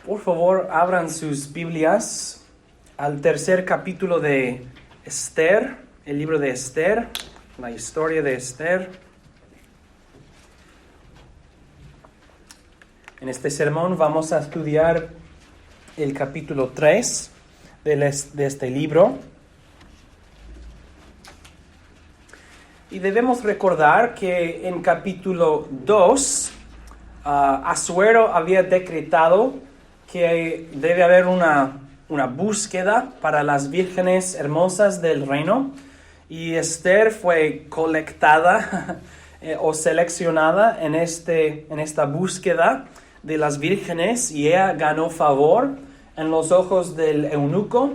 Por favor, abran sus Biblias al tercer capítulo de Esther, el libro de Esther, la historia de Esther. En este sermón vamos a estudiar el capítulo 3 de este libro. Y debemos recordar que en capítulo 2, Asuero había decretado que debe haber una búsqueda para las vírgenes hermosas del reino, y Esther fue colectada o seleccionada en esta búsqueda de las vírgenes, y ella ganó favor en los ojos del eunuco,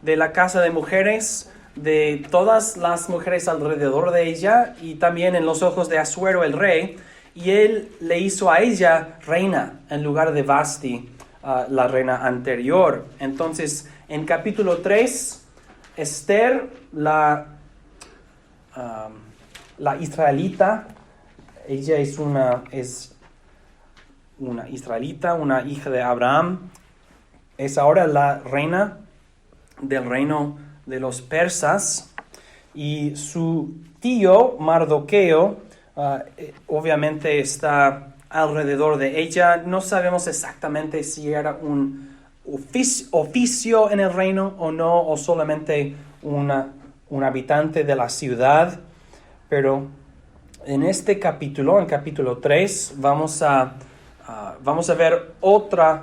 de la casa de mujeres, de todas las mujeres alrededor de ella, y también en los ojos de Asuero el rey, y él le hizo a ella reina en lugar de Vasti, la reina anterior. Entonces, en capítulo 3, Esther, la israelita, ella es una israelita, una hija de Abraham, es ahora la reina del reino de los persas, y su tío Mardoqueo obviamente está alrededor de ella. No sabemos exactamente si era un oficio en el reino o no, o solamente un habitante de la ciudad, pero en este capítulo, en capítulo 3, vamos a ver otro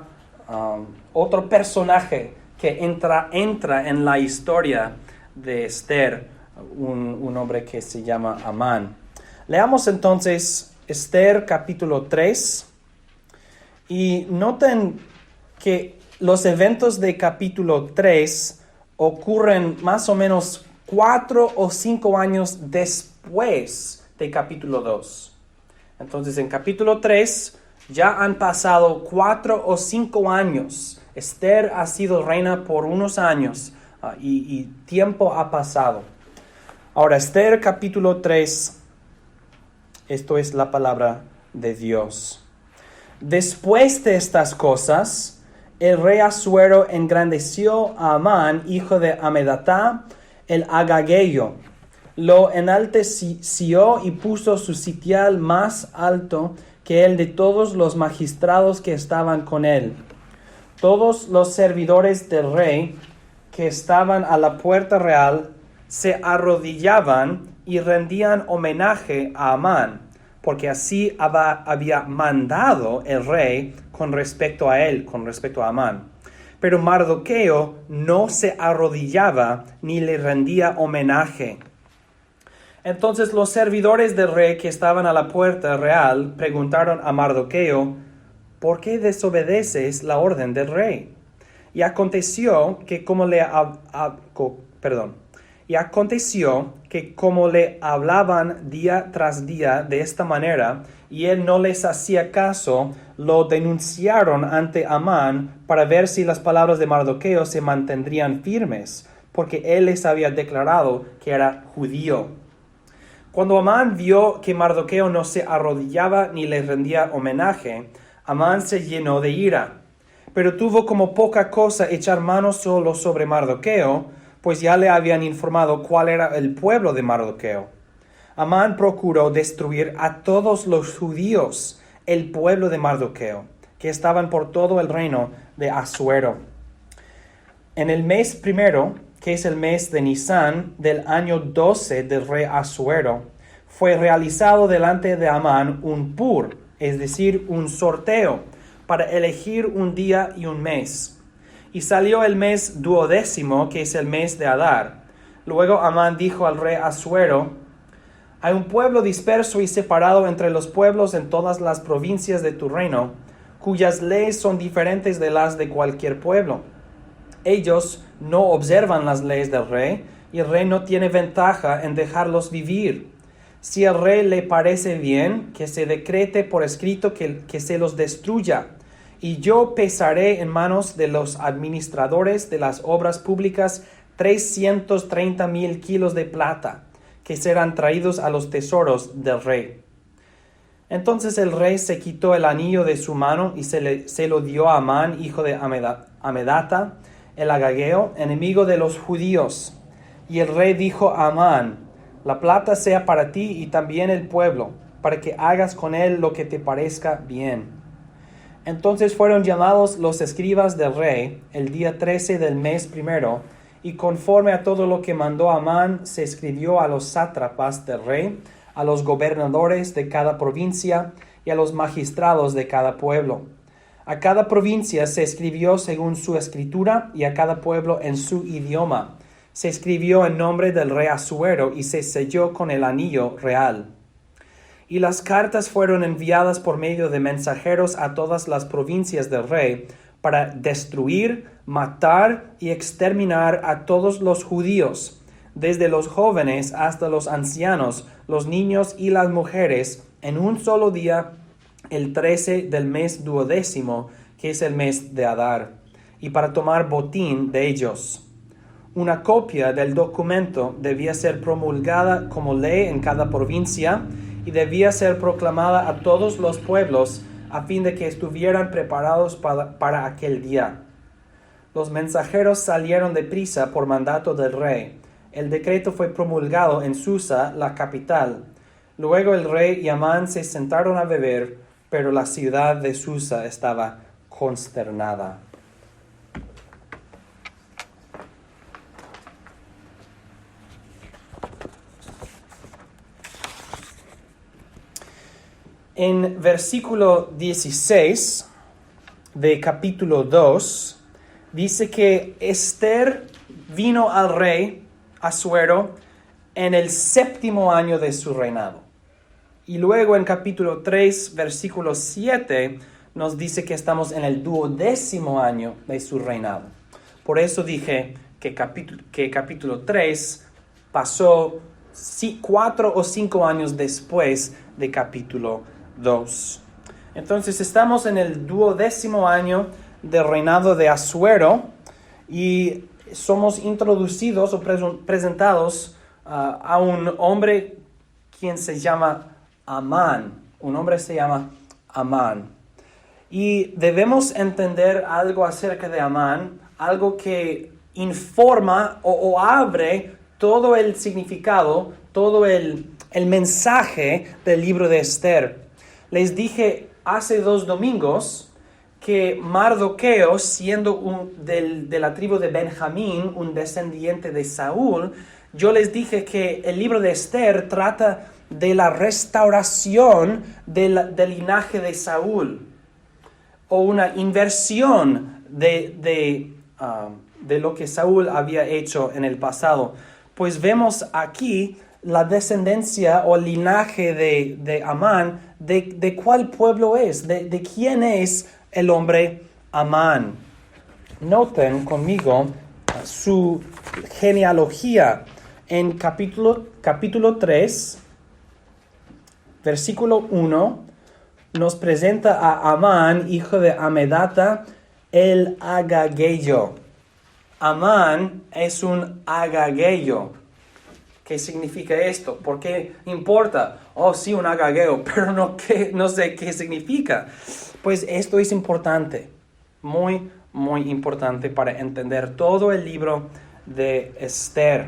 personaje que entra en la historia de Esther, un hombre que se llama Amán. Leamos entonces Esther capítulo 3, y noten que los eventos de capítulo 3 ocurren más o menos 4 o 5 años después de capítulo 2. Entonces, en capítulo 3 ya han pasado 4 o 5 años. Esther ha sido reina por unos años y tiempo ha pasado. Ahora, Esther capítulo 3, esto es la palabra de Dios. Después de estas cosas, el rey Asuero engrandeció a Amán, hijo de Hamedatá, el agageo. Lo enalteció y puso su sitial más alto que el de todos los magistrados que estaban con él. Todos los servidores del rey que estaban a la puerta real se arrodillaban y rendían homenaje a Amán, porque así había mandado el rey con respecto a él, con respecto a Amán. Pero Mardoqueo no se arrodillaba ni le rendía homenaje. Entonces los servidores del rey que estaban a la puerta real preguntaron a Mardoqueo: ¿por qué desobedeces la orden del rey? Y aconteció que como le hablaban día tras día de esta manera, y él no les hacía caso, lo denunciaron ante Amán para ver si las palabras de Mardoqueo se mantendrían firmes, porque él les había declarado que era judío. Cuando Amán vio que Mardoqueo no se arrodillaba ni le rendía homenaje, Amán se llenó de ira, pero tuvo como poca cosa echar mano solo sobre Mardoqueo, pues ya le habían informado cuál era el pueblo de Mardoqueo. Amán procuró destruir a todos los judíos, el pueblo de Mardoqueo, que estaban por todo el reino de Asuero. En el mes primero, que es el mes de Nisán, del año 12 del rey Asuero, fue realizado delante de Amán un pur, es decir, un sorteo, para elegir un día y un mes. Y salió el mes 12º, que es el mes de Adar. Luego Amán dijo al rey Asuero: hay un pueblo disperso y separado entre los pueblos en todas las provincias de tu reino, cuyas leyes son diferentes de las de cualquier pueblo. Ellos no observan las leyes del rey, y el rey no tiene ventaja en dejarlos vivir. Si al rey le parece bien, que se decrete por escrito que se los destruya, y yo pesaré en manos de los administradores de las obras públicas 330,000 kilos de plata, que serán traídos a los tesoros del rey. Entonces el rey se quitó el anillo de su mano y se lo dio a Amán, hijo de Amedata, el agageo, enemigo de los judíos. Y el rey dijo a Amán: la plata sea para ti y también el pueblo, para que hagas con él lo que te parezca bien. Entonces fueron llamados los escribas del rey el día 13 del mes primero, y conforme a todo lo que mandó Amán, se escribió a los sátrapas del rey, a los gobernadores de cada provincia y a los magistrados de cada pueblo. A cada provincia se escribió según su escritura y a cada pueblo en su idioma. Se escribió en nombre del rey Asuero y se selló con el anillo real. Y las cartas fueron enviadas por medio de mensajeros a todas las provincias del rey para destruir, matar y exterminar a todos los judíos, desde los jóvenes hasta los ancianos, los niños y las mujeres, en un solo día, el 13 del mes 12º, que es el mes de Adar, y para tomar botín de ellos. Una copia del documento debía ser promulgada como ley en cada provincia y debía ser proclamada a todos los pueblos a fin de que estuvieran preparados para aquel día. Los mensajeros salieron deprisa por mandato del rey. El decreto fue promulgado en Susa, la capital. Luego el rey y Amán se sentaron a beber, pero la ciudad de Susa estaba consternada. En versículo 16 de capítulo 2, dice que Esther vino al rey Asuero en el 7º año de su reinado. Y luego en capítulo 3, versículo 7, nos dice que estamos en el 12º año de su reinado. Por eso dije que capítulo 3 pasó 4 o 5 años después de capítulo 2. Entonces estamos en el 12º año del reinado de Asuero y somos introducidos o presentados a un hombre quien se llama Amán. Un hombre se llama Amán. Y debemos entender algo acerca de Amán, algo que informa o abre todo el significado, todo el mensaje del libro de Esther. Les dije hace 2 domingos que Mardoqueo, siendo de la tribu de Benjamín, un descendiente de Saúl, yo les dije que el libro de Esther trata de la restauración del linaje de Saúl, o una inversión de lo que Saúl había hecho en el pasado. Pues vemos aquí la descendencia o linaje de Amán, de cuál pueblo es, de quién es el hombre Amán. Noten conmigo su genealogía en capítulo 3, versículo 1, nos presenta a Amán, hijo de Amedata, el agageo. Amán es un agageo. ¿Qué significa esto? ¿Por qué importa? Oh, sí, un agageo, pero no sé qué significa. Pues esto es importante, muy, muy importante para entender todo el libro de Esther.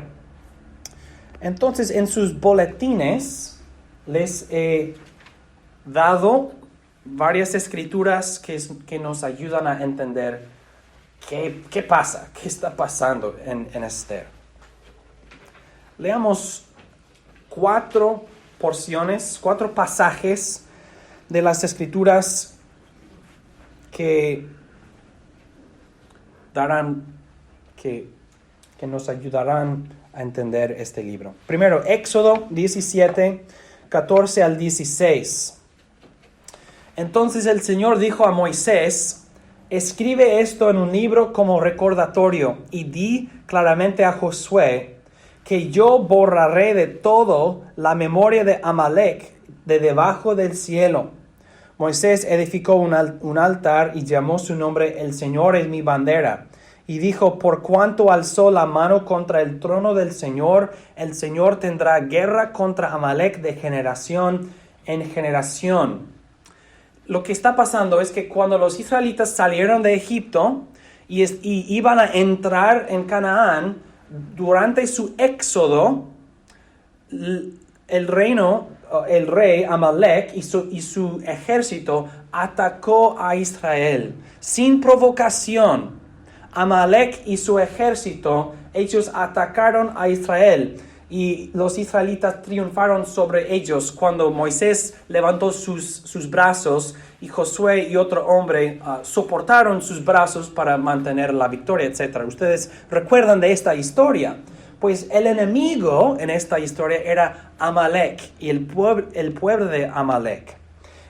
Entonces, en sus boletines les he dado varias escrituras que nos ayudan a entender qué pasa, qué está pasando en Esther. Leamos 4 porciones, 4 pasajes de las escrituras que nos ayudarán a entender este libro. Primero, Éxodo 17, 14 al 16. Entonces el Señor dijo a Moisés: escribe esto en un libro como recordatorio y di claramente a Josué que yo borraré de todo la memoria de Amalek de debajo del cielo. Moisés edificó un altar y llamó su nombre El Señor es mi bandera. Y dijo: por cuanto alzó la mano contra el trono del Señor, el Señor tendrá guerra contra Amalek de generación en generación. Lo que está pasando es que cuando los israelitas salieron de Egipto y iban a entrar en Canaán, durante su éxodo, el rey Amalek y su ejército atacó a Israel sin provocación. Amalek y su ejército, ellos atacaron a Israel y los israelitas triunfaron sobre ellos cuando Moisés levantó sus brazos y Josué y otro hombre soportaron sus brazos para mantener la victoria, etc. Ustedes recuerdan de esta historia. Pues el enemigo en esta historia era Amalek y el pueblo de Amalek.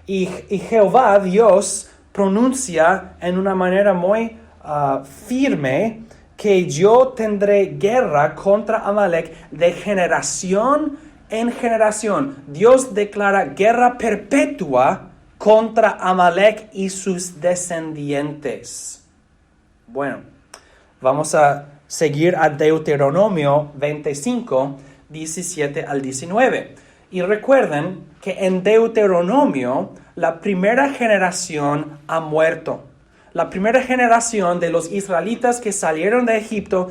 Y Jehová, Dios, pronuncia en una manera muy firme que yo tendré guerra contra Amalek de generación en generación. Dios declara guerra perpetua contra Amalek y sus descendientes. Bueno, vamos a seguir a Deuteronomio 25, 17 al 19. Y recuerden que en Deuteronomio la primera generación ha muerto. La primera generación de los israelitas que salieron de Egipto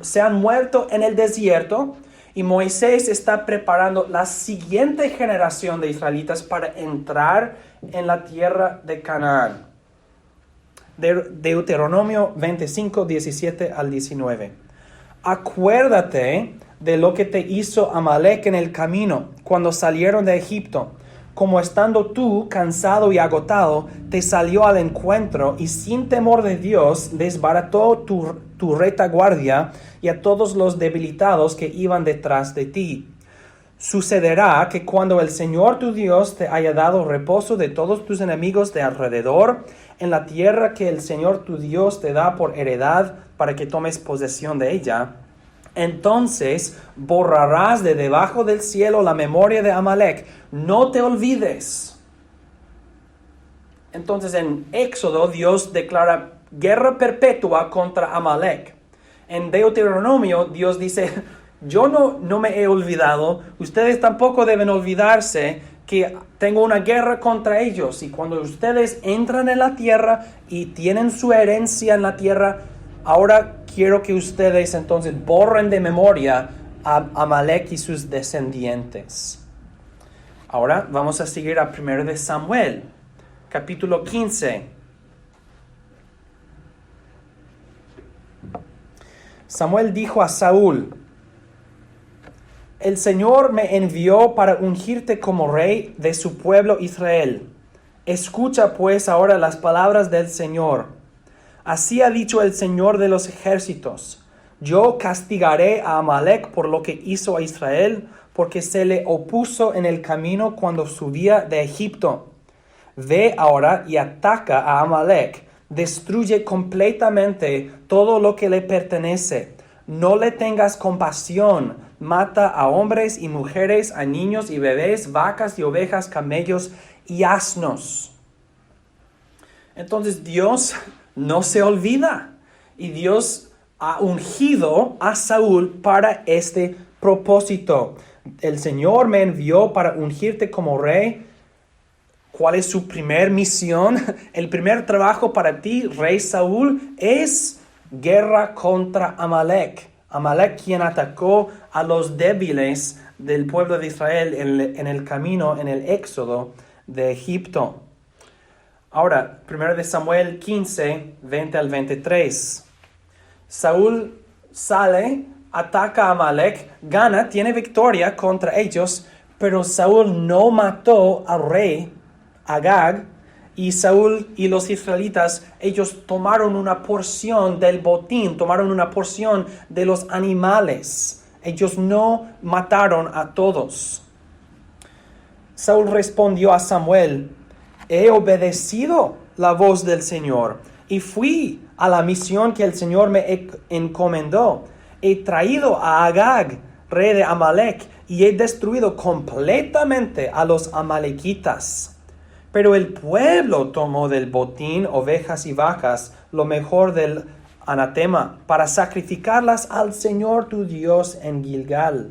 se han muerto en el desierto y Moisés está preparando la siguiente generación de israelitas para entrar en la tierra de Canaán. Deuteronomio 25, 17 al 19. Acuérdate de lo que te hizo Amalek en el camino cuando salieron de Egipto. Como estando tú cansado y agotado, te salió al encuentro y sin temor de Dios desbarató tu retaguardia y a todos los debilitados que iban detrás de ti. Sucederá que cuando el Señor tu Dios te haya dado reposo de todos tus enemigos de alrededor, en la tierra que el Señor tu Dios te da por heredad para que tomes posesión de ella, entonces borrarás de debajo del cielo la memoria de Amalek. No te olvides. Entonces en Éxodo Dios declara guerra perpetua contra Amalek. En Deuteronomio Dios dice, yo no me he olvidado, ustedes tampoco deben olvidarse que tengo una guerra contra ellos. Y cuando ustedes entran en la tierra y tienen su herencia en la tierra, ahora quiero que ustedes entonces borren de memoria a Amalek y sus descendientes. Ahora vamos a seguir a 1 de Samuel, capítulo 15. Samuel dijo a Saúl, el Señor me envió para ungirte como rey de su pueblo Israel. Escucha pues ahora las palabras del Señor. Así ha dicho el Señor de los ejércitos: yo castigaré a Amalek por lo que hizo a Israel, porque se le opuso en el camino cuando subía de Egipto. Ve ahora y ataca a Amalek, destruye completamente todo lo que le pertenece. No le tengas compasión, mata a hombres y mujeres, a niños y bebés, vacas y ovejas, camellos y asnos. Entonces Dios no se olvida y Dios ha ungido a Saúl para este propósito. El Señor me envió para ungirte como rey. ¿Cuál es su primer misión? El primer trabajo para ti, rey Saúl, es guerra contra Amalek. Amalek, quien atacó a los débiles del pueblo de Israel en el camino, en el éxodo de Egipto. Ahora, 1 de Samuel 15, 20 al 23. Saúl sale, ataca a Amalek, gana, tiene victoria contra ellos, pero Saúl no mató al rey Agag, y Saúl y los israelitas, ellos tomaron una porción del botín, tomaron una porción de los animales. Ellos no mataron a todos. Saúl respondió a Samuel, he obedecido la voz del Señor y fui a la misión que el Señor me encomendó. He traído a Agag, rey de Amalek, y he destruido completamente a los amalequitas. Pero el pueblo tomó del botín ovejas y vacas, lo mejor del anatema, para sacrificarlas al Señor tu Dios en Gilgal.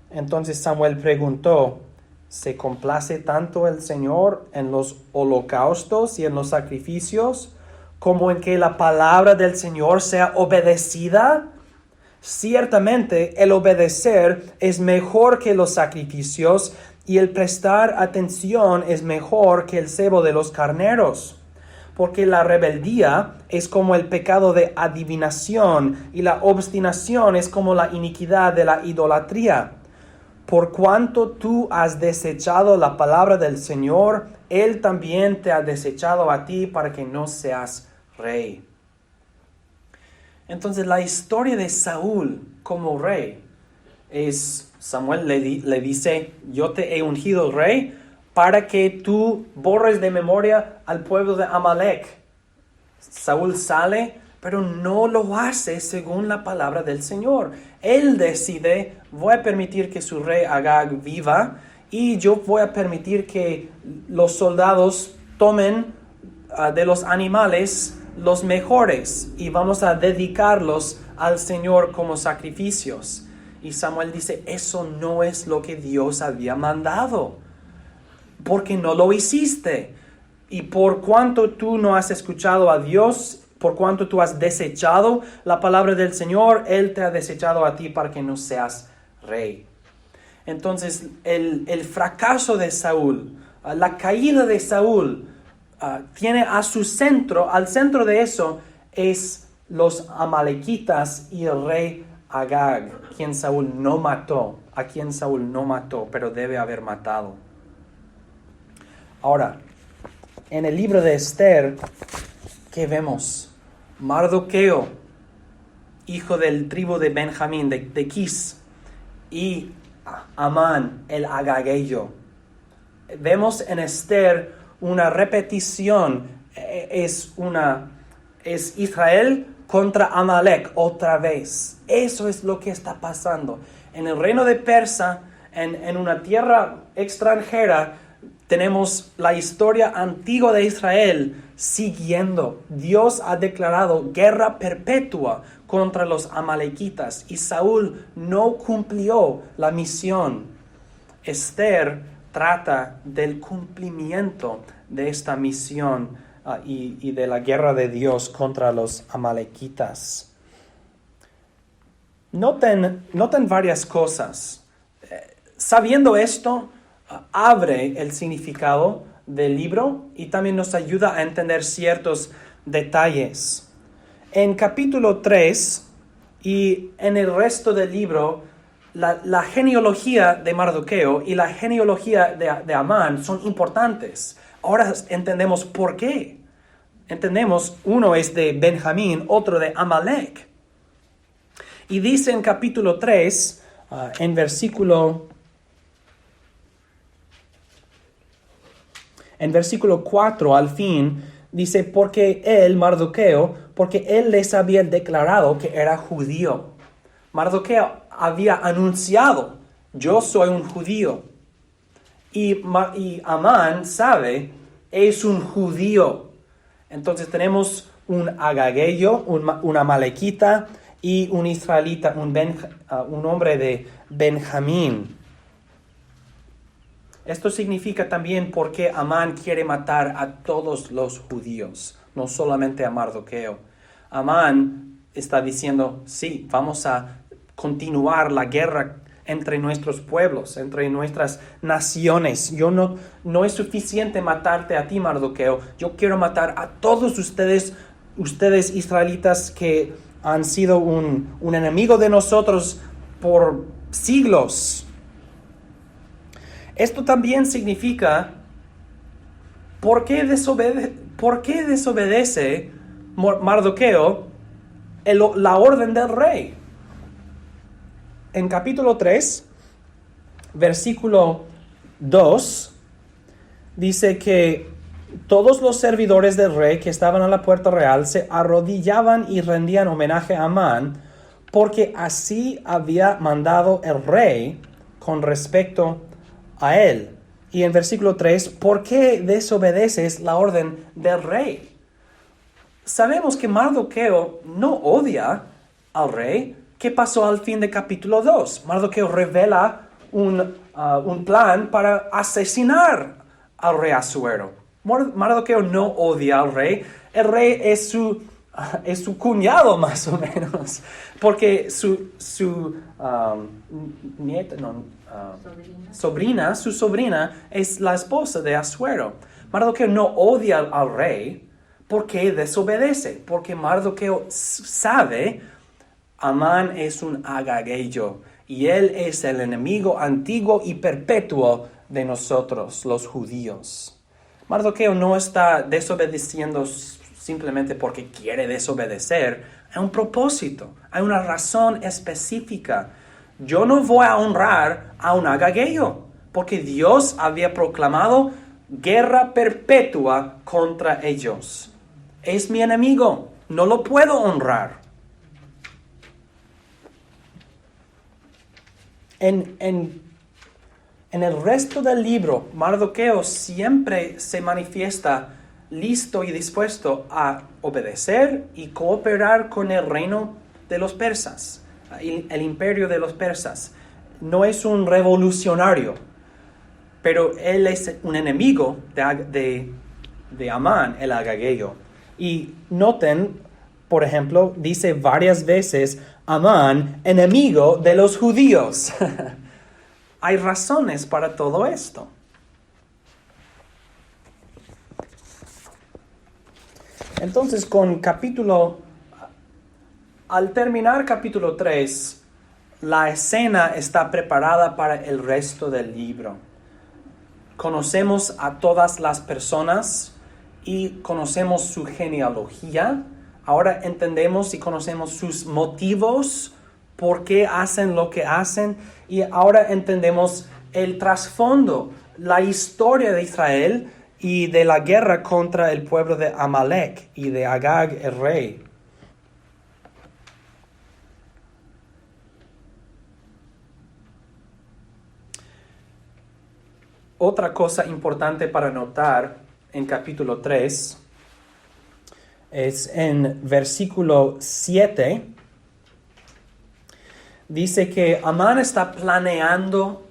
Entonces Samuel preguntó, ¿Se complace tanto el Señor en los holocaustos y en los sacrificios como en que la palabra del Señor sea obedecida? Ciertamente el obedecer es mejor que los sacrificios y el prestar atención es mejor que el cebo de los carneros. Porque la rebeldía es como el pecado de adivinación y la obstinación es como la iniquidad de la idolatría. Por cuanto tú has desechado la palabra del Señor, Él también te ha desechado a ti para que no seas rey. Entonces la historia de Saúl como rey es, Samuel le dice, yo te he ungido rey para que tú borres de memoria al pueblo de Amalek. Saúl sale, pero no lo hace según la palabra del Señor. Él decide, voy a permitir que su rey Agag viva y yo voy a permitir que los soldados tomen de los animales los mejores y vamos a dedicarlos al Señor como sacrificios. Y Samuel dice, eso no es lo que Dios había mandado, porque no lo hiciste. Y por cuanto tú no has escuchado a Dios, por cuanto tú has desechado la palabra del Señor, Él te ha desechado a ti para que no seas rey. Entonces, el fracaso de Saúl, la caída de Saúl, tiene a su centro, al centro de eso, es los amalequitas y el rey Agag, a quien Saúl no mató, pero debe haber matado. Ahora, en el libro de Esther, ¿qué vemos? Mardoqueo, hijo del tribu de Benjamín, de Quis, y Amán, el agagueyo. Vemos en Esther una repetición, es Israel contra Amalek otra vez. Eso es lo que está pasando. En el reino de Persia, en una tierra extranjera, tenemos la historia antigua de Israel siguiendo. Dios ha declarado guerra perpetua contra los amalequitas y Saúl no cumplió la misión. Esther trata del cumplimiento de esta misión y de la guerra de Dios contra los amalequitas. Noten varias cosas. Sabiendo esto, abre el significado del libro y también nos ayuda a entender ciertos detalles. En capítulo 3 y en el resto del libro, la genealogía de Mardoqueo y la genealogía de Amán son importantes. Ahora entendemos por qué. Entendemos, uno es de Benjamín, otro de Amalek. Y dice en capítulo 3, en versículo 4 al fin, dice, porque él les había declarado que era judío. Mardoqueo había anunciado, yo soy un judío. Y Amán sabe, es un judío. Entonces tenemos un agagueyo, un amalequita y un israelita, un hombre de Benjamín. Esto significa también por qué Amán quiere matar a todos los judíos, no solamente a Mardoqueo. Amán está diciendo, sí, vamos a continuar la guerra entre nuestros pueblos, entre nuestras naciones. No es suficiente matarte a ti, Mardoqueo. Yo quiero matar a todos ustedes israelitas que han sido un enemigo de nosotros por siglos. Esto también significa, ¿por qué desobedece Mardoqueo la orden del rey? En capítulo 3, versículo 2, dice que todos los servidores del rey que estaban a la puerta real se arrodillaban y rendían homenaje a Amán, porque así había mandado el rey con respecto a él. Y en versículo 3, ¿por qué desobedeces la orden del rey? Sabemos que Mardoqueo no odia al rey. ¿Qué pasó al fin de capítulo 2? Mardoqueo revela un un plan para asesinar al rey Asuero. Mardoqueo no odia al rey. El rey es su cuñado, más o menos, porque su nieta, su sobrina es la esposa de Asuero. Mardoqueo no odia al rey porque desobedece, porque Mardoqueo sabe Amán es un agageo y él es el enemigo antiguo y perpetuo de nosotros, los judíos. Mardoqueo no está desobedeciendo simplemente porque quiere desobedecer. Hay un propósito, hay una razón específica. Yo no voy a honrar a un agageo porque Dios había proclamado guerra perpetua contra ellos. Es mi enemigo, no lo puedo honrar. En el resto del libro, Mardoqueo siempre se manifiesta listo y dispuesto a obedecer y cooperar con el reino de los persas, el imperio de los persas. No es un revolucionario, pero él es un enemigo de Amán, el agageo. Y noten, por ejemplo, dice varias veces Amán, enemigo de los judíos. Hay razones para todo esto. Entonces, al terminar capítulo 3, la escena está preparada para el resto del libro. Conocemos a todas las personas y conocemos su genealogía. Ahora entendemos y conocemos sus motivos, por qué hacen lo que hacen, y ahora entendemos el trasfondo, la historia de Israel y de la guerra contra el pueblo de Amalek y de Agag el rey. Otra cosa importante para notar en capítulo 3 es en versículo 7. Dice que Amán está planeando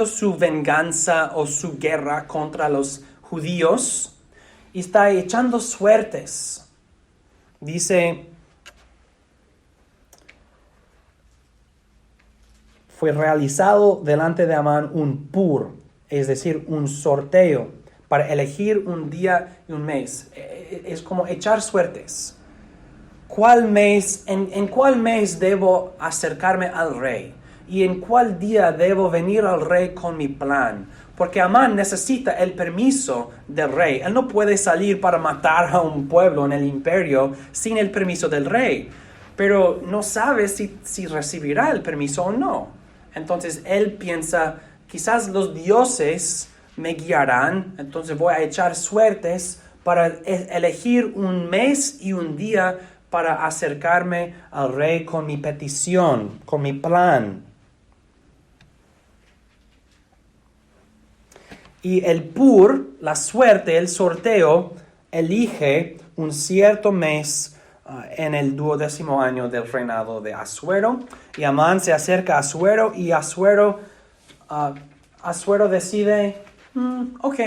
su venganza o su guerra contra los judíos y está echando suertes. Dice, fue realizado delante de Amán un pur, es decir, un sorteo para elegir un día y un mes. Es como echar suertes. ¿En cuál mes debo acercarme al rey? ¿Y en cuál día debo venir al rey con mi plan? Porque Amán necesita el permiso del rey. Él no puede salir para matar a un pueblo en el imperio sin el permiso del rey. Pero no sabe si recibirá el permiso o no. Entonces él piensa, quizás los dioses me guiarán. Entonces voy a echar suertes para elegir un mes y un día para acercarme al rey con mi petición, con mi plan. Y el pur, la suerte, el sorteo, elige un cierto mes en el 12º año del reinado de Asuero. Y Amán se acerca a Asuero y Asuero decide, ok,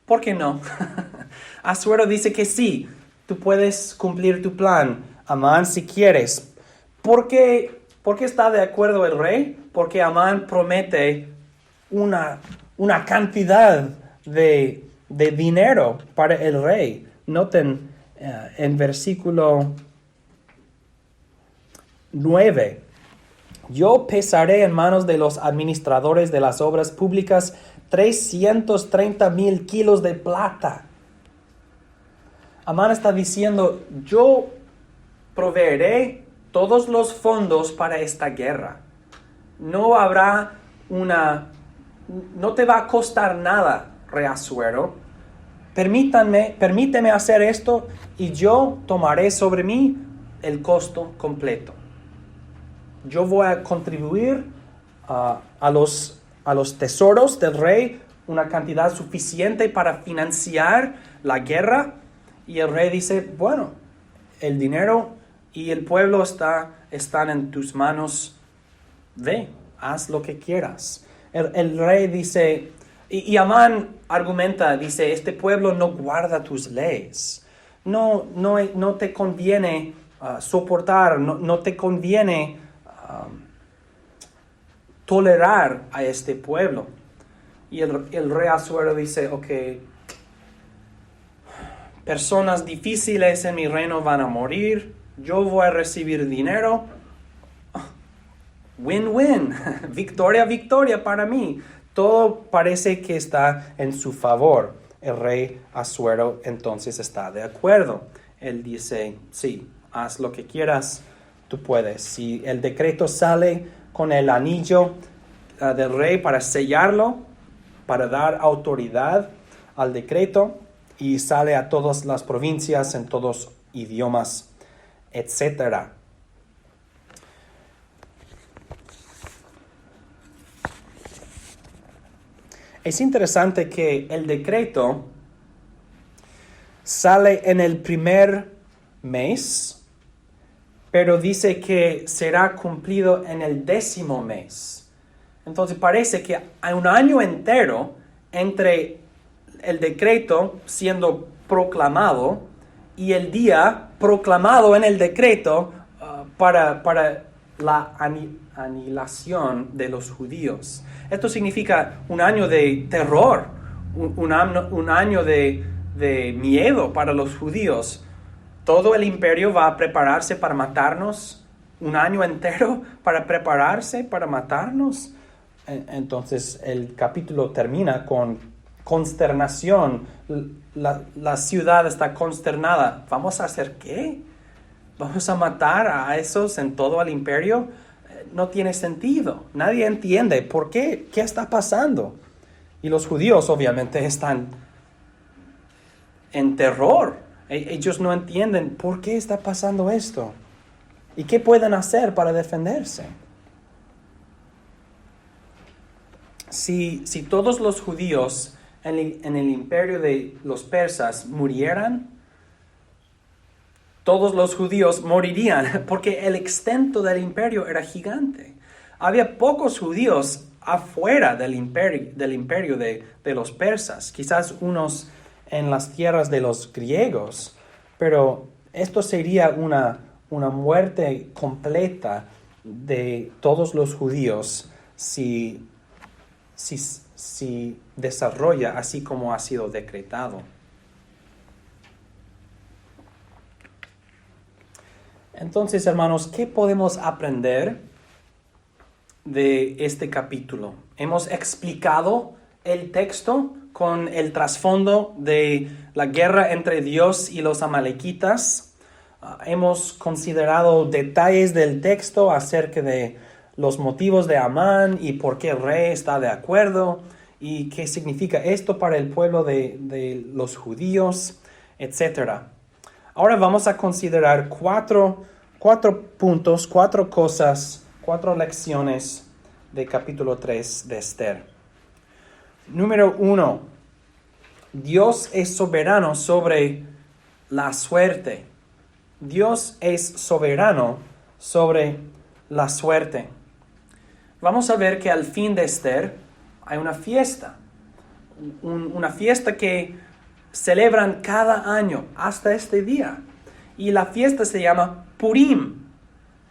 ¿por qué no? Asuero dice que sí. Tú puedes cumplir tu plan, Amán, si quieres. ¿Por qué está de acuerdo el rey? Porque Amán promete una cantidad de dinero para el rey. Noten en versículo 9. Yo pesaré en manos de los administradores de las obras públicas 330,000 kilos de plata. Amán está diciendo, yo proveeré todos los fondos para esta guerra. No te va a costar nada, rey Asuero. Permíteme hacer esto y yo tomaré sobre mí el costo completo. Yo voy a contribuir a los tesoros del rey una cantidad suficiente para financiar la guerra. Y el rey dice, bueno, el dinero y el pueblo están en tus manos. Ve, haz lo que quieras. El rey dice, y Amán argumenta, dice, este pueblo no guarda tus leyes. No te conviene soportar, no te conviene tolerar a este pueblo. Y el rey Asuero dice, ok, personas difíciles en mi reino van a morir, yo voy a recibir dinero, win-win, victoria, victoria para mí. Todo parece que está en su favor. El rey Asuero entonces está de acuerdo. Él dice, sí, haz lo que quieras, tú puedes. Si el decreto sale con el anillo del rey para sellarlo, para dar autoridad al decreto, y sale a todas las provincias, en todos idiomas, etc. Es interesante que el decreto sale en el primer mes, pero dice que será cumplido en el 10º mes. Entonces parece que hay un año entero entre el decreto siendo proclamado y el día proclamado en el decreto para la aniquilación de los judíos. Esto significa un año de terror, un año de miedo para los judíos. Todo el imperio va a prepararse para matarnos, un año entero para prepararse para matarnos. Entonces el capítulo termina con consternación. La ciudad está consternada. ¿Vamos a hacer qué? ¿Vamos a matar a esos en todo el imperio? No tiene sentido. Nadie entiende por qué. ¿Qué está pasando? Y los judíos obviamente están en terror. Ellos no entienden por qué está pasando esto. ¿Y qué pueden hacer para defenderse? Si todos los judíos en el imperio de los persas murieran, todos los judíos morirían, porque el extenso del imperio era gigante. Había pocos judíos afuera del imperio de los persas, quizás unos en las tierras de los griegos, pero esto sería una muerte completa de todos los judíos si desarrolla así como ha sido decretado. Entonces, hermanos, ¿qué podemos aprender de este capítulo? Hemos explicado el texto con el trasfondo de la guerra entre Dios y los amalequitas. Hemos considerado detalles del texto acerca de los motivos de Amán y por qué el rey está de acuerdo y qué significa esto para el pueblo de los judíos, etc. Ahora vamos a considerar cuatro puntos, 4 cosas, 4 lecciones de capítulo 3 de Esther. Número 1, Dios es soberano sobre la suerte. Dios es soberano sobre la suerte. Vamos a ver que al fin de Esther hay una fiesta. Una fiesta que celebran cada año hasta este día. Y la fiesta se llama Purim.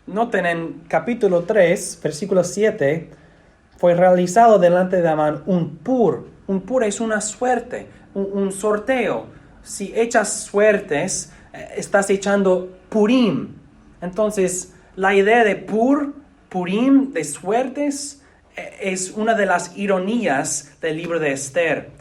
Noten en capítulo 3, versículo 7, fue realizado delante de Amán un pur. Un pur es una suerte, un sorteo. Si echas suertes, estás echando Purim. Entonces, la idea de Purim, de suertes, es una de las ironías del libro de Esther.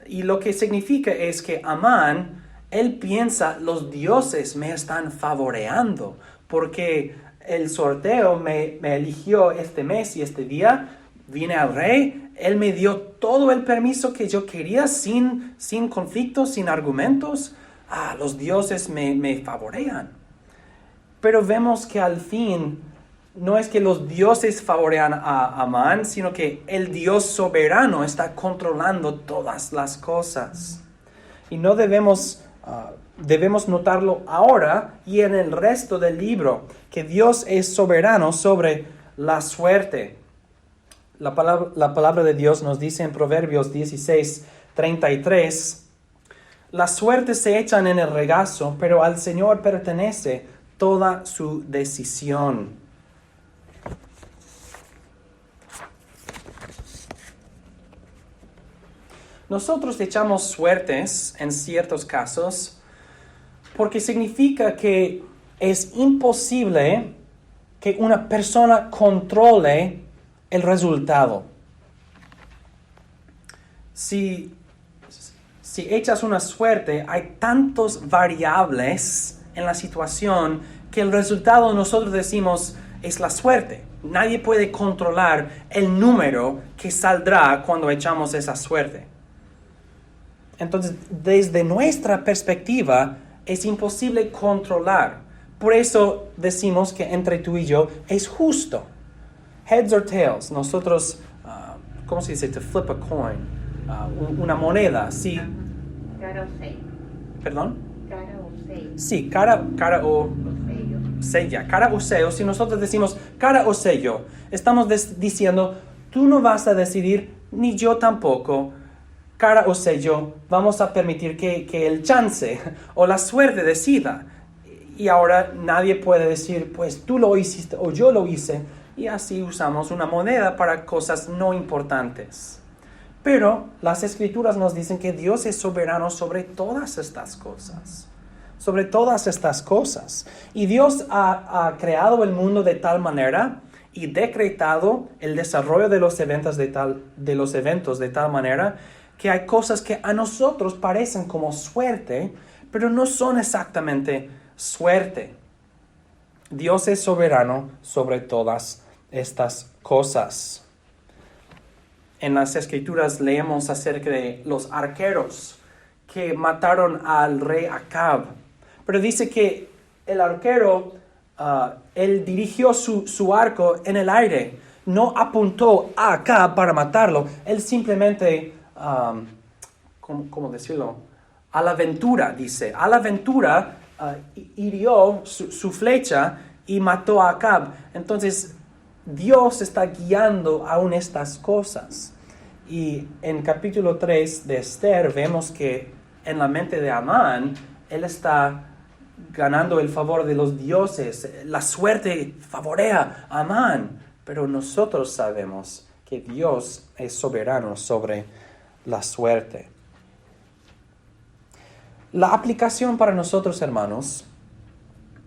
Y lo que significa es que Amán, él piensa, los dioses me están favoreando, porque el sorteo me eligió este mes y este día, vine al rey, él me dio todo el permiso que yo quería, sin conflictos, sin argumentos. Los dioses me favorean. Pero vemos que al fin no es que los dioses favorean a Amán, sino que el Dios soberano está controlando todas las cosas. Y no debemos notarlo ahora y en el resto del libro, que Dios es soberano sobre la suerte. la palabra de Dios nos dice en Proverbios 16:33, la suerte se echan en el regazo, pero al Señor pertenece toda su decisión. Nosotros echamos suertes en ciertos casos porque significa que es imposible que una persona controle el resultado. Si echas una suerte, hay tantas variables en la situación que el resultado nosotros decimos es la suerte. Nadie puede controlar el número que saldrá cuando echamos esa suerte. Entonces, desde nuestra perspectiva, es imposible controlar. Por eso decimos que entre tú y yo es justo. Heads or tails. Nosotros, ¿cómo se dice? To flip a coin. Una moneda, ¿sí? Cara o sello. ¿Perdón? Cara o sello. Sí, cara o sello. Cara o sello. Si nosotros decimos cara o sello, estamos diciendo, tú no vas a decidir, ni yo tampoco. Cara o sello, vamos a permitir que el chance o la suerte decida. Y ahora nadie puede decir, pues tú lo hiciste o yo lo hice. Y así usamos una moneda para cosas no importantes. Pero las Escrituras nos dicen que Dios es soberano sobre todas estas cosas. Sobre todas estas cosas. Y Dios ha creado el mundo de tal manera y decretado el desarrollo de los eventos de tal manera que hay cosas que a nosotros parecen como suerte, pero no son exactamente suerte. Dios es soberano sobre todas estas cosas. En las Escrituras leemos acerca de los arqueros que mataron al rey Acab. Pero dice que el arquero, él dirigió su arco en el aire. No apuntó a Acab para matarlo. Él simplemente... ¿cómo decirlo? A la aventura, dice. A la aventura hirió su flecha y mató a Acab. Entonces, Dios está guiando aún estas cosas. Y en capítulo 3 de Esther vemos que en la mente de Amán, él está ganando el favor de los dioses. La suerte favorea a Amán. Pero nosotros sabemos que Dios es soberano sobre la suerte. La aplicación para nosotros, hermanos,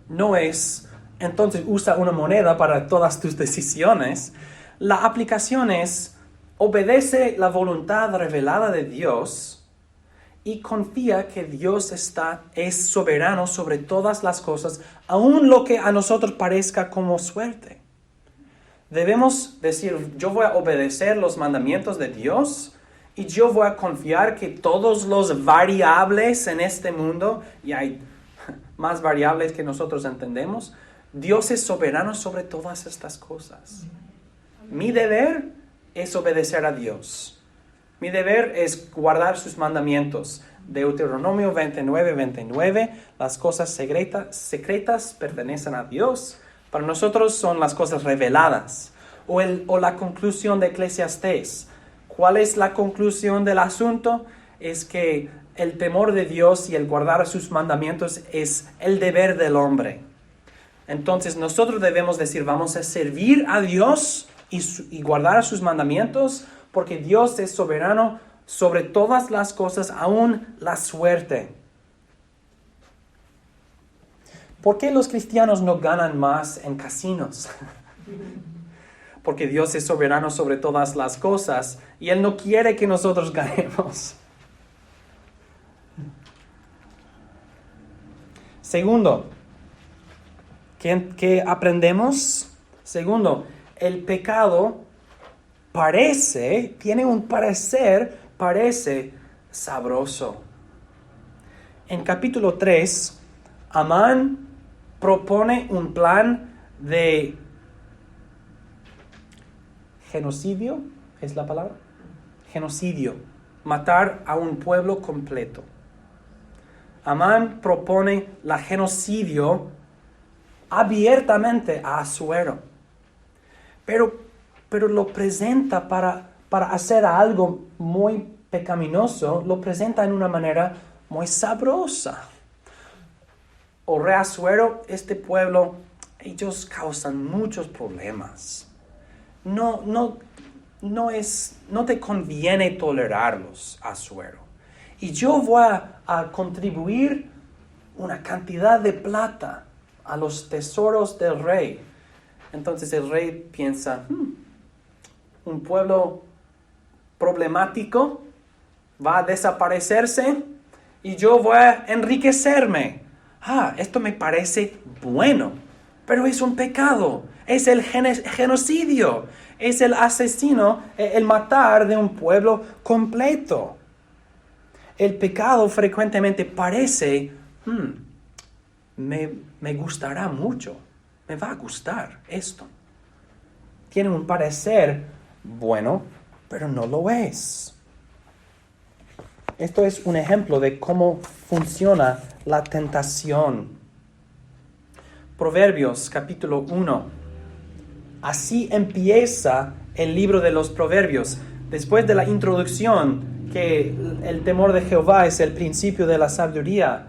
no es, entonces usa una moneda para todas tus decisiones. La aplicación es, obedece la voluntad revelada de Dios y confía que Dios es soberano sobre todas las cosas, aun lo que a nosotros parezca como suerte. Debemos decir, yo voy a obedecer los mandamientos de Dios. Y yo voy a confiar que todos los variables en este mundo, y hay más variables que nosotros entendemos, Dios es soberano sobre todas estas cosas. Mi deber es obedecer a Dios. Mi deber es guardar sus Deuteronomio 29:29, las cosas secretas pertenecen a Dios. Para nosotros son las cosas reveladas. O la conclusión de Eclesiastés. ¿Cuál es la conclusión del asunto? Es que el temor de Dios y el guardar sus mandamientos es el deber del hombre. Entonces nosotros debemos decir, vamos a servir a Dios y guardar sus mandamientos, porque Dios es soberano sobre todas las cosas, aún la suerte. ¿Por qué los cristianos no ganan más en casinos? Porque Dios es soberano sobre todas las cosas y Él no quiere que nosotros ganemos. Segundo, ¿qué aprendemos? Segundo, el pecado parece sabroso. En capítulo 3, Amán propone un plan de genocidio, ¿es la palabra? Genocidio, matar a un pueblo completo. Amán propone la genocidio abiertamente a Asuero. Pero pero lo presenta para hacer algo muy pecaminoso, lo presenta en una manera muy sabrosa. O Reasuero, este pueblo, ellos causan muchos problemas. No te conviene tolerarlos, Asuero. Y yo voy a contribuir una cantidad de plata a los tesoros del rey. Entonces el rey piensa, un pueblo problemático va a desaparecerse y yo voy a enriquecerme. Esto me parece bueno, pero es un pecado. Es el genocidio, es el asesino, el matar de un pueblo completo. El pecado frecuentemente parece, me gustará mucho, me va a gustar esto. Tiene un parecer bueno, pero no lo es. Esto es un ejemplo de cómo funciona la tentación. Proverbios capítulo 1. Así empieza el libro de los Proverbios. Después de la introducción, que el temor de Jehová es el principio de la sabiduría.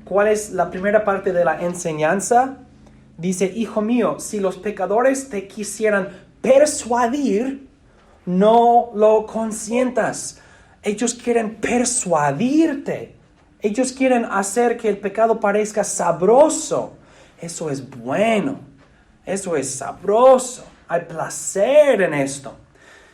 ¿Cuál es la primera parte de la enseñanza? Dice, hijo mío, si los pecadores te quisieran persuadir, no lo consientas. Ellos quieren persuadirte. Ellos quieren hacer que el pecado parezca sabroso. Eso es bueno. Eso es sabroso. Hay placer en esto.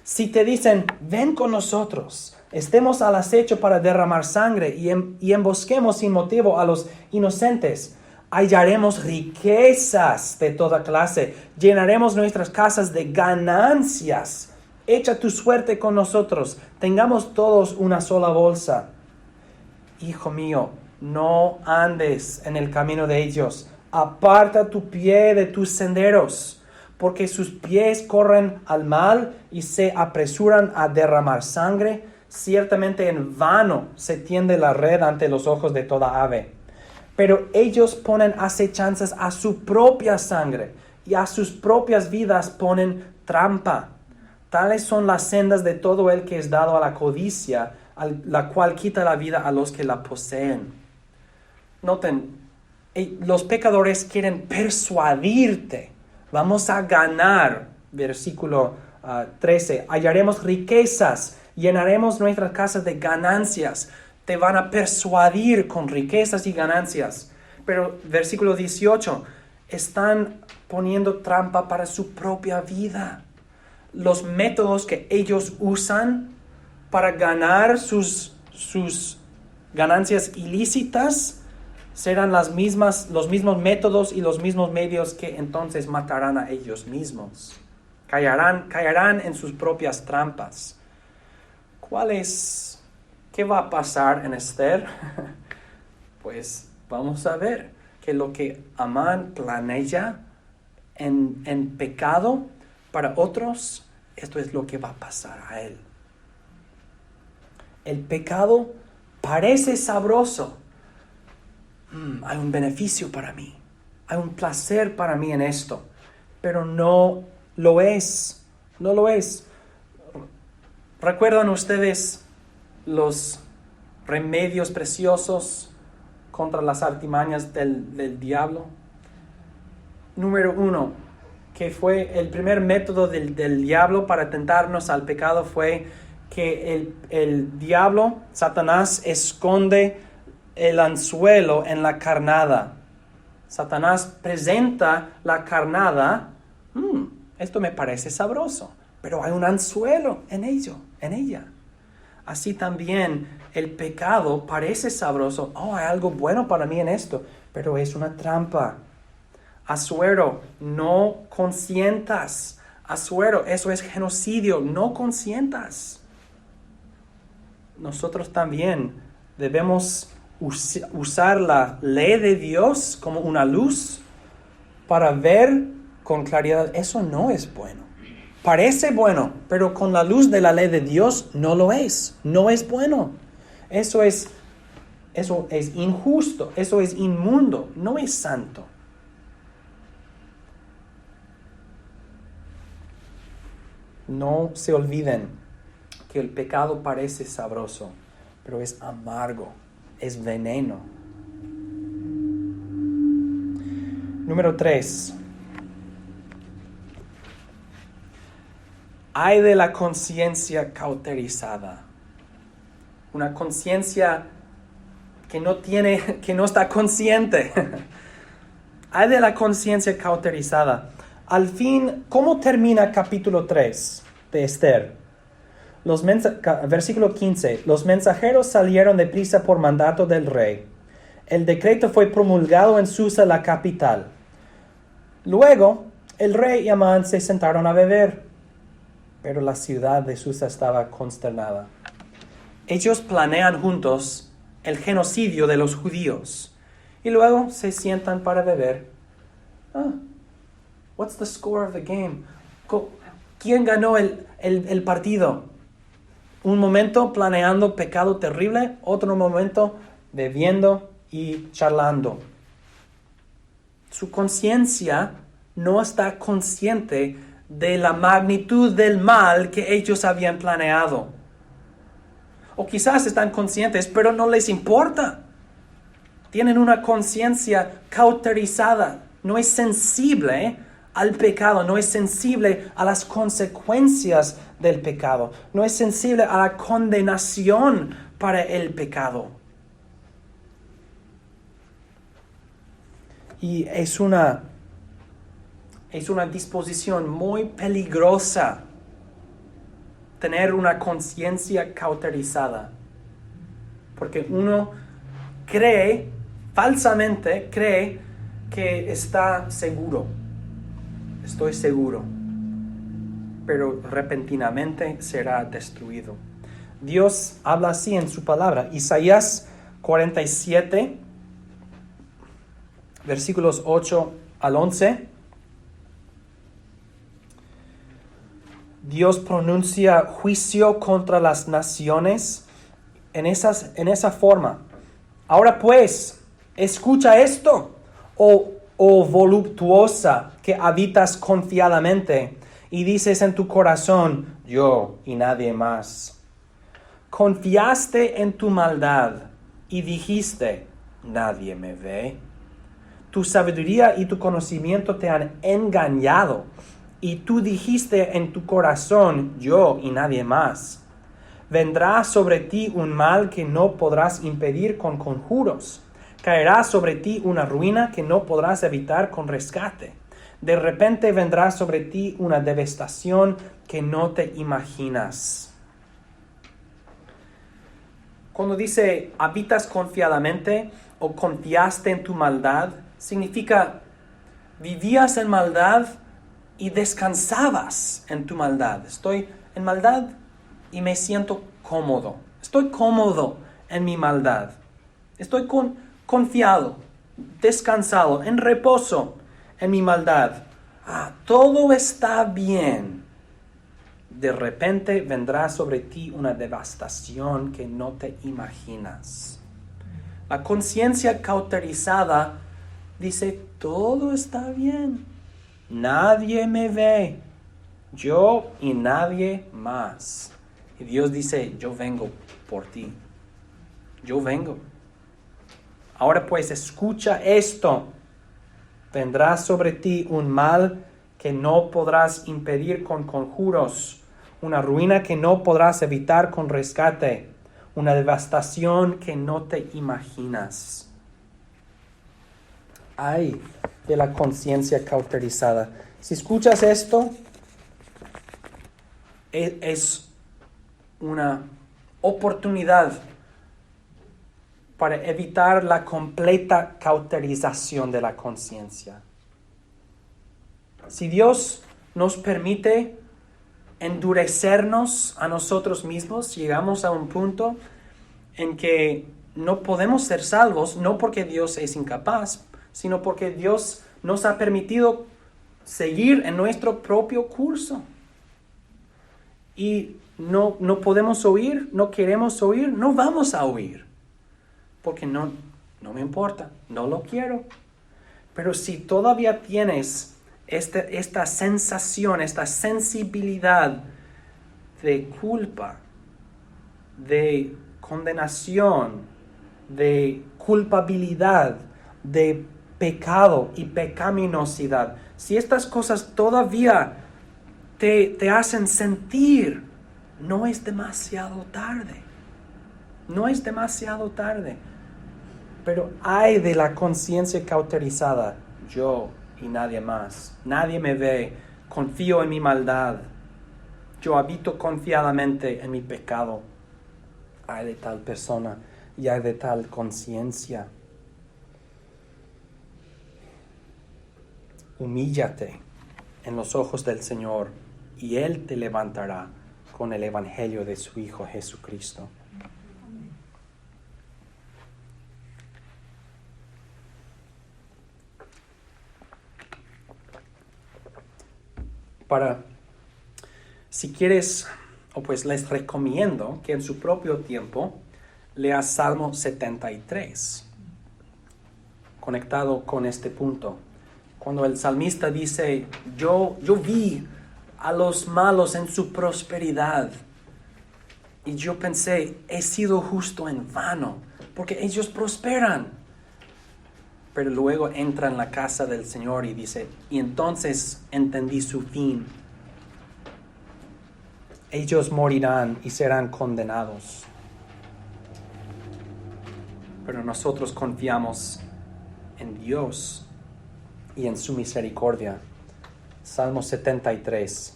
Si te dicen, ven con nosotros, estemos al acecho para derramar sangre y embosquemos sin motivo a los inocentes, hallaremos riquezas de toda clase, llenaremos nuestras casas de ganancias. Echa tu suerte con nosotros, tengamos todos una sola bolsa. Hijo mío, no andes en el camino de ellos, aparta tu pie de tus senderos, porque sus pies corren al mal y se apresuran a derramar sangre. Ciertamente en vano se tiende la red ante los ojos de toda ave. Pero ellos ponen acechanzas a su propia sangre y a sus propias vidas ponen trampa. Tales son las sendas de todo el que es dado a la codicia, la cual quita la vida a los que la poseen. Noten, los pecadores quieren persuadirte. Vamos a ganar, versículo 13. Hallaremos riquezas, llenaremos nuestras casas de ganancias. Te van a persuadir con riquezas y ganancias. Pero versículo 18, están poniendo trampa para su propia vida. Los métodos que ellos usan para ganar sus ganancias ilícitas serán los mismos métodos y los mismos medios que entonces matarán a ellos mismos. Caerán en sus propias trampas. ¿Qué va a pasar en Esther? Pues vamos a ver que lo que Amán planea en pecado para otros, esto es lo que va a pasar a él. El pecado parece sabroso. Hay un beneficio para mí. Hay un placer para mí en esto. Pero no lo es. No lo es. ¿Recuerdan ustedes los remedios preciosos contra las artimañas del diablo? Número 1, que fue el primer método del diablo para tentarnos al pecado, fue que el diablo, Satanás, esconde el anzuelo en la carnada. Satanás presenta la carnada. Esto me parece sabroso, pero hay un anzuelo en ella. Así también el pecado parece sabroso. Hay algo bueno para mí en esto, pero es una trampa. Asuero, no consientas. Asuero, eso es genocidio, no consientas. Nosotros también debemos usar la ley de Dios como una luz para ver con claridad. Eso no es bueno. Parece bueno, pero con la luz de la ley de Dios no lo es. No es bueno. Eso es injusto, eso es inmundo, no es santo. No se olviden que el pecado parece sabroso, pero es amargo, es veneno. Número 3. Hay de la conciencia cauterizada. Una conciencia que no está consciente. Hay de la conciencia cauterizada. Al fin, ¿cómo termina capítulo 3 de Esther? Versículo 15. Los mensajeros salieron deprisa por mandato del rey. El decreto fue promulgado en Susa, la capital. Luego, el rey y Amán se sentaron a beber, pero la ciudad de Susa estaba consternada. Ellos planean juntos el genocidio de los judíos y luego se sientan para beber. What's the score of the game? ¿Quién ganó el partido? Un momento planeando pecado terrible, otro momento bebiendo y charlando. Su conciencia no está consciente de la magnitud del mal que ellos habían planeado. O quizás están conscientes, pero no les importa. Tienen una conciencia cauterizada. No es sensible al pecado, no es sensible a las consecuencias del pecado, no es sensible a la condenación para el pecado. Y es una disposición muy peligrosa tener una conciencia cauterizada, porque uno falsamente cree que está seguro. Estoy seguro, pero repentinamente será destruido. Dios habla así en su palabra. Isaías 47, versículos 8 al 11. Dios pronuncia juicio contra las naciones en esa forma. Ahora pues, escucha esto, oh voluptuosa, que habitas confiadamente, y dices en tu corazón, yo y nadie más. Confiaste en tu maldad, y dijiste, nadie me ve. Tu sabiduría y tu conocimiento te han engañado, y tú dijiste en tu corazón, yo y nadie más. Vendrá sobre ti un mal que no podrás impedir con conjuros. Caerá sobre ti una ruina que no podrás evitar con rescate. De repente vendrá sobre ti una devastación que no te imaginas. Cuando dice habitas confiadamente o confiaste en tu maldad, significa vivías en maldad y descansabas en tu maldad. Estoy en maldad y me siento cómodo. Estoy cómodo en mi maldad. Estoy confiado, descansado, en reposo en mi maldad. Todo está bien. De repente vendrá sobre ti una devastación que no te imaginas. La conciencia cauterizada dice, todo está bien. Nadie me ve. Yo y nadie más. Y Dios dice, yo vengo por ti. Yo vengo. Ahora pues, escucha esto. Vendrá sobre ti un mal que no podrás impedir con conjuros, una ruina que no podrás evitar con rescate, una devastación que no te imaginas. Ay, de la conciencia cauterizada. Si escuchas esto, es una oportunidad para evitar la completa cauterización de la conciencia. Si Dios nos permite endurecernos a nosotros mismos, llegamos a un punto en que no podemos ser salvos, no porque Dios es incapaz, sino porque Dios nos ha permitido seguir en nuestro propio curso. Y no podemos oír, no queremos oír, no vamos a oír. Porque no me importa, no lo quiero. Pero si todavía tienes esta sensación, esta sensibilidad de culpa, de condenación, de culpabilidad, de pecado y pecaminosidad, si estas cosas todavía te hacen sentir, no es demasiado tarde. No es demasiado tarde. Pero ay de la conciencia cauterizada, yo y nadie más. Nadie me ve, confío en mi maldad. Yo habito confiadamente en mi pecado. Ay de tal persona y ay de tal conciencia. Humíllate en los ojos del Señor y Él te levantará con el evangelio de su Hijo Jesucristo. Si quieres, pues les recomiendo que en su propio tiempo leas Salmo 73, conectado con este punto. Cuando el salmista dice, yo vi a los malos en su prosperidad, y yo pensé, he sido justo en vano, porque ellos prosperan. Pero luego entra en la casa del Señor y dice, y entonces entendí su fin. Ellos morirán y serán condenados. Pero nosotros confiamos en Dios y en su misericordia. Salmo 73.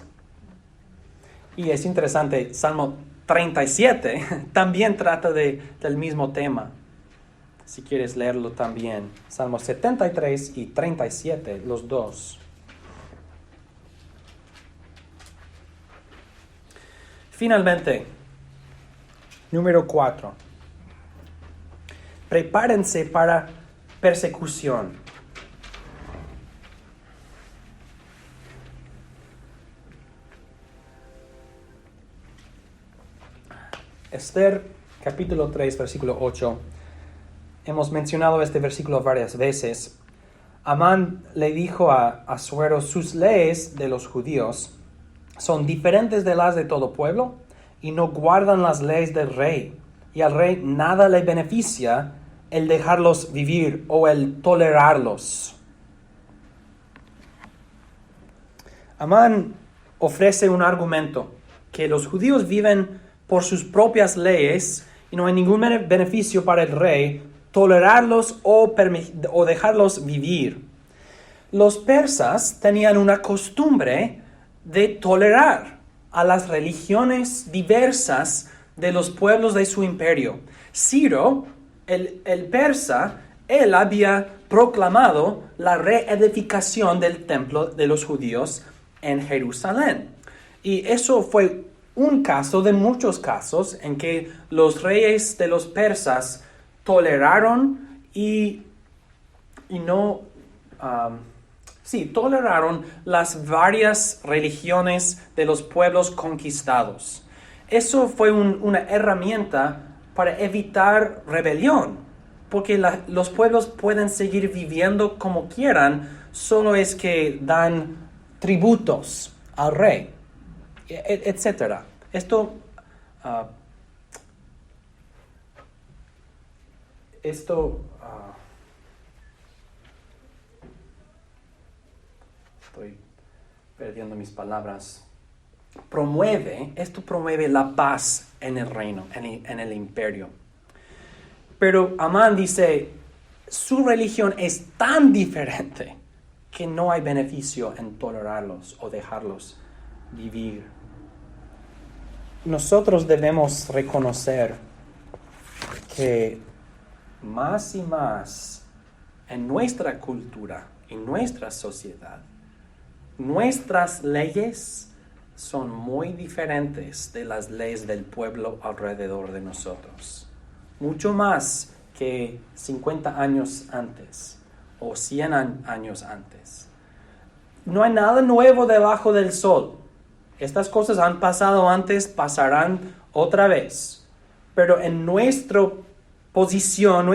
Y es interesante, Salmo 37 también trata del mismo tema. Si quieres leerlo también. Salmos 73 y 37, los dos. Finalmente, número 4. Prepárense para persecución. Esther, capítulo 3, versículo 8. Hemos mencionado este versículo varias veces. Amán le dijo a Asuero, sus leyes de los judíos son diferentes de las de todo pueblo y no guardan las leyes del rey. Y al rey nada le beneficia el dejarlos vivir o el tolerarlos. Amán ofrece un argumento, que los judíos viven por sus propias leyes y no hay ningún beneficio para el rey tolerarlos o dejarlos vivir. Los persas tenían una costumbre de tolerar a las religiones diversas de los pueblos de su imperio. Ciro, el persa, él había proclamado la reedificación del templo de los judíos en Jerusalén. Y eso fue un caso de muchos casos en que los reyes de los persas toleraron toleraron las varias religiones de los pueblos conquistados. Eso fue una herramienta para evitar rebelión, porque los pueblos pueden seguir viviendo como quieran, solo es que dan tributos al rey, etc. Estoy perdiendo mis palabras. Esto promueve la paz en el reino, en el imperio. Pero Amán dice, su religión es tan diferente que no hay beneficio en tolerarlos o dejarlos vivir. Nosotros debemos reconocer que más y más en nuestra cultura, en nuestra sociedad, nuestras leyes son muy diferentes de las leyes del pueblo alrededor de nosotros. Mucho más que 50 años antes o 100 años antes. No hay nada nuevo debajo del sol. Estas cosas han pasado antes, pasarán otra vez. Pero en nuestra posición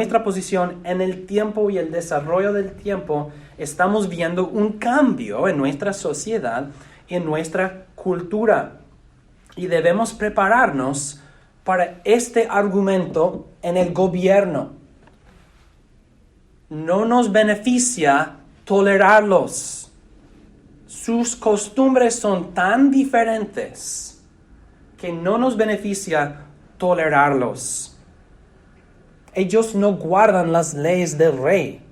en el tiempo y el desarrollo del tiempo, estamos viendo un cambio en nuestra sociedad y en nuestra cultura. Y debemos prepararnos para este argumento en el gobierno. No nos beneficia tolerarlos. Sus costumbres son tan diferentes que no nos beneficia tolerarlos. Ellos no guardan las leyes del rey.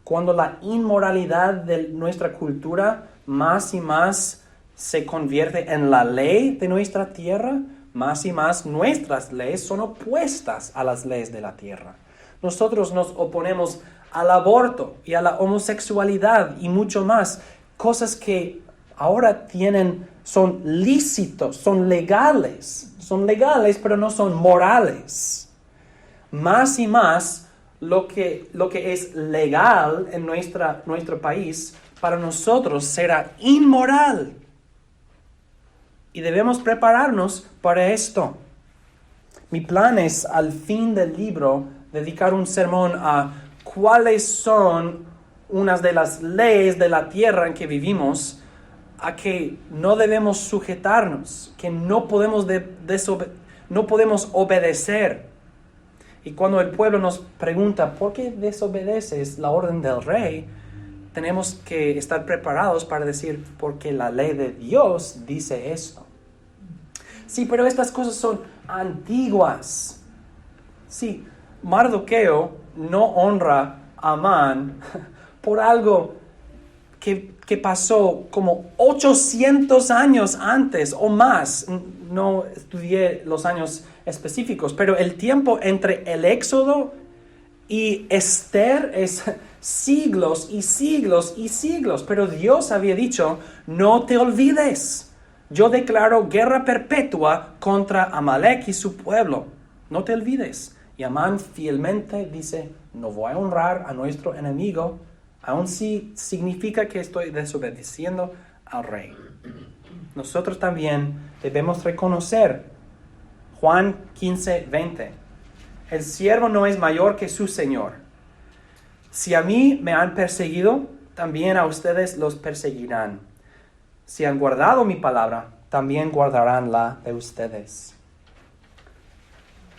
Cuando la inmoralidad de nuestra cultura más y más se convierte en la ley de nuestra tierra, más y más nuestras leyes son opuestas a las leyes de la tierra. Nosotros nos oponemos al aborto y a la homosexualidad y mucho más. Cosas que ahora son lícitos, son legales pero no son morales. Más y más lo que es legal en nuestro país para nosotros será inmoral. Y debemos prepararnos para esto. Mi plan es, al fin del libro, dedicar un sermón a cuáles son unas de las leyes de la tierra en que vivimos, a que no debemos sujetarnos, que no podemos obedecer. Y cuando el pueblo nos pregunta, ¿por qué desobedeces la orden del rey? Tenemos que estar preparados para decir, porque la ley de Dios dice esto. Sí, pero estas cosas son antiguas. Sí, Mardoqueo no honra a Amán por algo que pasó como 800 años antes o más. No estudié los años específicos, pero el tiempo entre el Éxodo y Esther es siglos y siglos y siglos. Pero Dios había dicho, no te olvides. Yo declaro guerra perpetua contra Amalek y su pueblo. No te olvides. Y Amán fielmente dice, no voy a honrar a nuestro enemigo, aun si significa que estoy desobedeciendo al rey. Nosotros también debemos reconocer Juan 15:20. El siervo no es mayor que su señor. Si a mí me han perseguido, también a ustedes los perseguirán. Si han guardado mi palabra, también guardarán la de ustedes.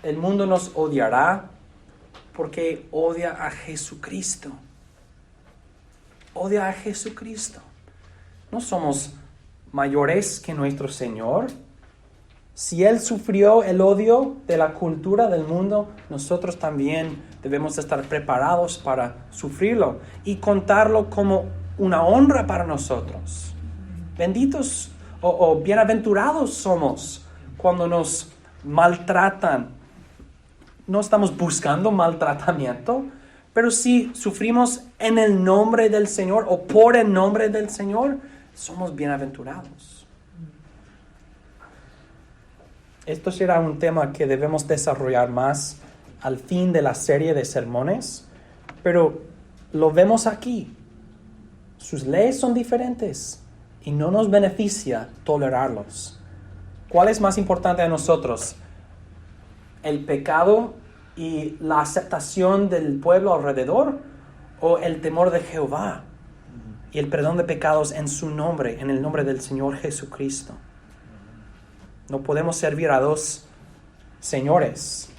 El mundo nos odiará porque odia a Jesucristo. Odia a Jesucristo. No somos mayores que nuestro Señor. Si Él sufrió el odio de la cultura del mundo, nosotros también debemos estar preparados para sufrirlo y contarlo como una honra para nosotros. Benditos o bienaventurados somos cuando nos maltratan. No estamos buscando maltratamiento, pero si sufrimos en el nombre del Señor o por el nombre del Señor, somos bienaventurados. Esto será un tema que debemos desarrollar más al fin de la serie de sermones, pero lo vemos aquí. Sus leyes son diferentes y no nos beneficia tolerarlos. ¿Cuál es más importante a nosotros? ¿El pecado y la aceptación del pueblo alrededor o el temor de Jehová y el perdón de pecados en su nombre, en el nombre del Señor Jesucristo? No podemos servir a dos señores.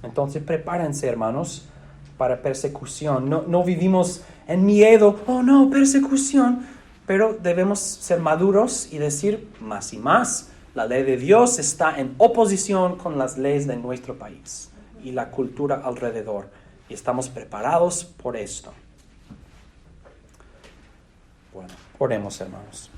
Entonces prepárense, hermanos, para persecución. No vivimos en miedo, oh no, persecución, pero debemos ser maduros y decir más y más. La ley de Dios está en oposición con las leyes de nuestro país y la cultura alrededor. Y estamos preparados por esto. Bueno, oremos, hermanos.